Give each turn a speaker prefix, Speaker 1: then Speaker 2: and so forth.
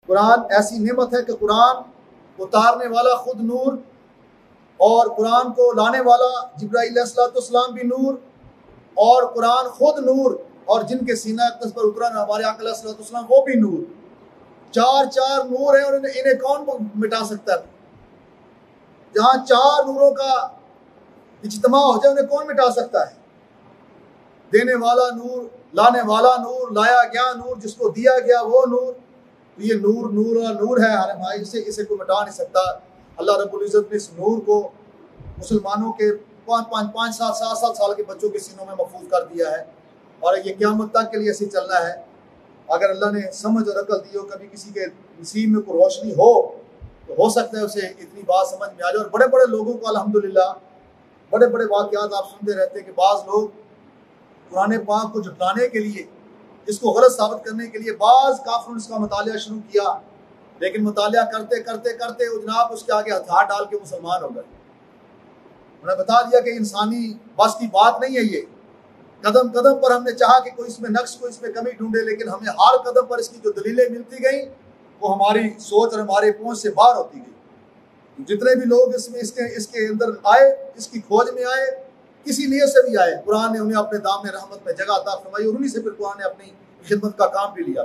Speaker 1: कुरान ऐसी नेमत है कि कुरान उतारने वाला खुद नूर और कुरान को लाने वाला जिब्राईल अलैहिस्सलाम भी नूर और कुरान खुद नूर और जिनके सीना अक़दस पर उतरा हमारे आका अलैहिस्सलाम वो भी नूर। चार चार नूर है और इन्हें कौन मिटा सकता है? जहां चार नूरों का इज्तिमा हो जाए उन्हें कौन मिटा सकता है? देने वाला नूर, लाने वाला नूर, लाया गया नूर, जिसको दिया गया वो नूर। तो ये नूर नूर और नूर है हमारे भाई, इसे कोई मिटा नहीं सकता। अल्लाह रब्बुल इज़्ज़त ने इस नूर को मुसलमानों के 5-7 साल के बच्चों के सीनों में महफूज कर दिया है और ये क़यामत तक के लिए ऐसे चलना है। अगर अल्लाह ने समझ और अकल दी हो, कभी किसी के नसीब में कोई रोशनी तो हो सकता है उसे इतनी बात समझ में आ जाए। और बड़े बड़े लोगों को अल्हम्दुलिल्लाह बड़े बड़े वाक़यात आप सुनते रहते हैं कि बाज़ लोग कुरान पाक को झुटलाने के लिए, इसको गलत साबित करने के लिए बाज़ काफ़िरों ने इसका मुतालिया शुरू किया, लेकिन मुतालिया करते करते करते वो जनाब उसके आगे हथियार डाल के मुसलमान हो गए। उन्होंने बता दिया कि इंसानी बस की बात नहीं है ये। कदम कदम पर हमने चाहा कि कोई इसमें नक्श, कोई इसमें कमी ढूंढे, लेकिन हमें हर कदम पर इसकी जो दलीलें मिलती गई वो हमारी सोच और हमारे पहुंच से बाहर होती गई। जितने भी लोग इसके अंदर आए, इसकी खोज में आए, किसी लिए से भी आए, कुरान ने उन्हें अपने दाम में रहमत में जगह अता फरमाई और उन्हीं से फिर कुरान ने अपनी खिदमत का काम भी लिया।